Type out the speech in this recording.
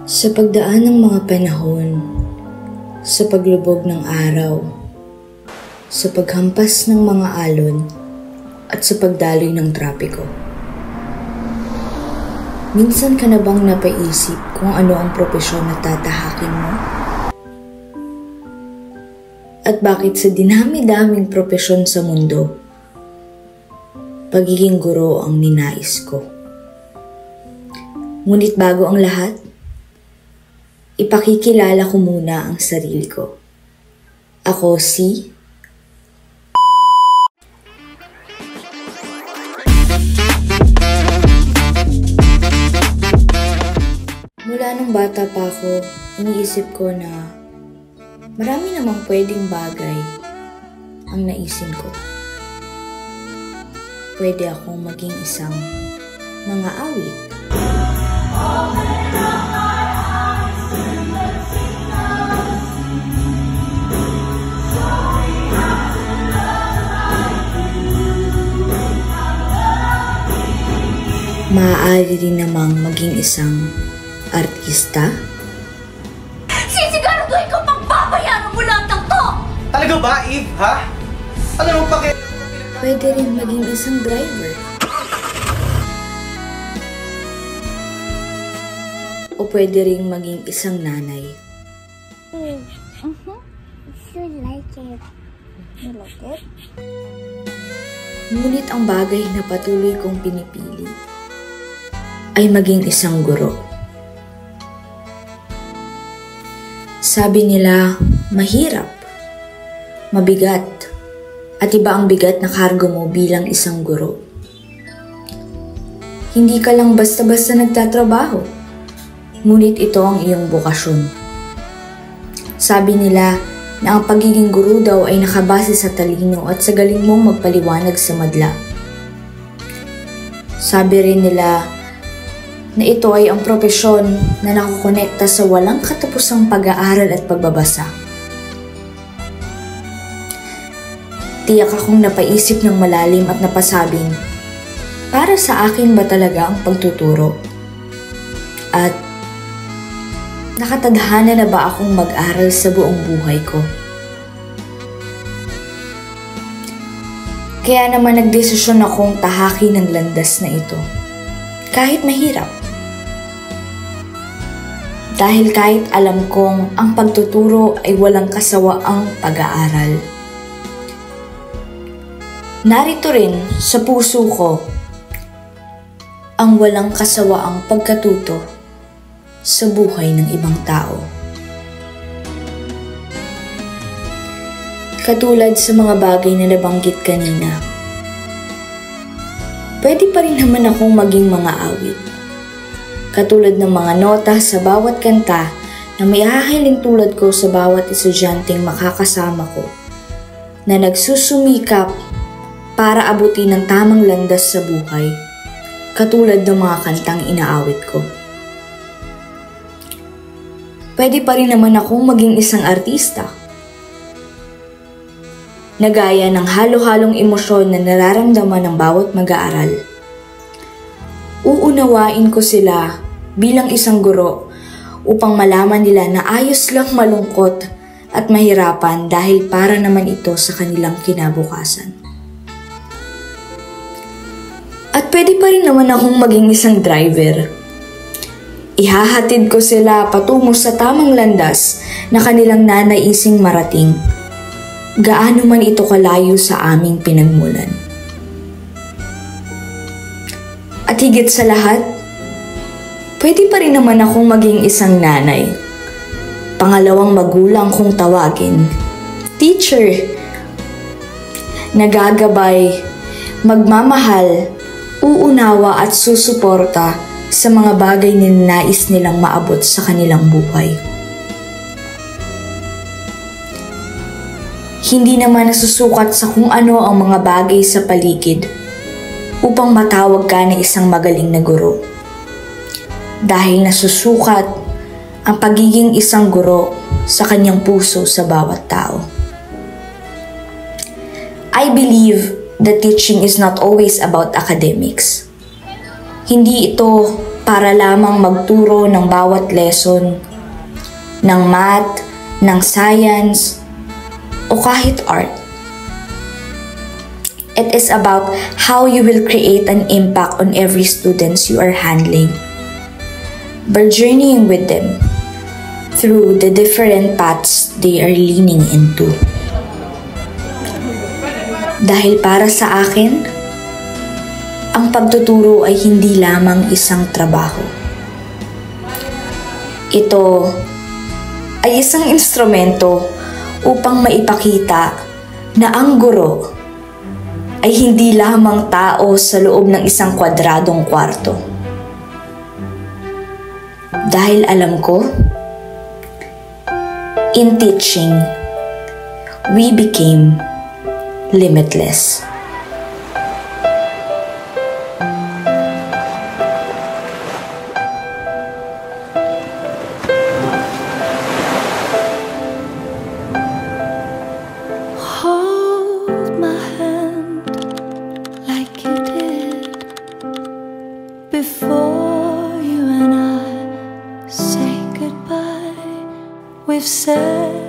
Sa pagdaan ng mga panahon, sa paglubog ng araw, sa paghampas ng mga alon, at sa pagdaloy ng trapiko. Minsan ka na bang napaisip kung ano ang propesyon na tatahakin mo? At bakit sa dinami-daming propesyon sa mundo, pagiging guro ang ninais ko? Ngunit bago ang lahat, ipakikilala ko muna ang sarili ko. Ako si... Mula nung bata pa ako, iniisip ko na marami namang pwedeng bagay ang naisin ko. Pwede akong maging isang mga awit. Maaari rin namang maging isang artista. Sisiguraduhin ko pagbabayaran mo lahat ng to! Talaga ba, Eve, ha? Ano mo pake... Pwede rin maging isang driver. O pwede rin maging isang nanay. You like it. You like it? Ngunit ang bagay na patuloy kong pinipili ay maging isang guro. Sabi nila, mahirap, mabigat, at iba ang bigat na kargo mo bilang isang guro. Hindi ka lang basta-basta nagtatrabaho, ngunit ito ang iyong bokasyon. Sabi nila na ang pagiging guro daw ay nakabase sa talino at sa galing mong magpaliwanag sa madla. Sabi rin nila na ito ay ang propesyon na nakukonekta sa walang katapusang pag-aaral at pagbabasa. Tiyak akong napaisip ng malalim at napasabing, para sa akin ba talaga ang pagtuturo? At nakatadhana na ba akong mag-aral sa buong buhay ko? Kaya naman nagdesisyon akong tahakin ang landas na ito. Kahit mahirap. Dahil kahit alam kong ang pagtuturo ay walang kasawaang pag-aaral. Narito rin sa puso ko ang walang kasawaang pagkatuto sa buhay ng ibang tao. Katulad sa mga bagay na nabanggit kanina, pwede pa rin naman akong maging mga awit. Katulad ng mga nota sa bawat kanta na may hahiling tulad ko sa bawat estudyanteng makakasama ko na nagsusumikap para abutin ang tamang landas sa buhay, katulad ng mga kantang inaawit ko. Pwede pa rin naman akong maging isang artista. Nagaya ng halo-halong emosyon na nararamdaman ng bawat mag-aaral. Uunawain ko sila bilang isang guro upang malaman nila na ayos lang malungkot at mahirapan dahil para naman ito sa kanilang kinabukasan. At pwede pa rin naman akong maging isang driver. Ihahatid ko sila patungo sa tamang landas na kanilang nanaising marating, gaano man ito kalayo sa aming pinagmulan. At higit sa lahat, pwede pa rin naman akong maging isang nanay. Pangalawang magulang kong tawagin, teacher, nagagabay, magmamahal, uunawa at susuporta sa mga bagay na nais nilang maabot sa kanilang buhay. Hindi naman nasusukat sa kung ano ang mga bagay sa paligid upang matawag ka na isang magaling na guro. Dahil nasusukat ang pagiging isang guro sa kanyang puso sa bawat tao. I believe that teaching is not always about academics. Hindi ito para lamang magturo ng bawat lesson, ng math, ng science, o kahit art. It is about how you will create an impact on every student you are handling by journeying with them through the different paths they are leaning into. Dahil para sa akin, ang pagtuturo ay hindi lamang isang trabaho. Ito ay isang instrumento upang maipakita na ang guro ay hindi lamang tao sa loob ng isang kwadradong kwarto. Dahil alam ko, in teaching, we became limitless. Hold my hand like you did before you and I say goodbye. We've said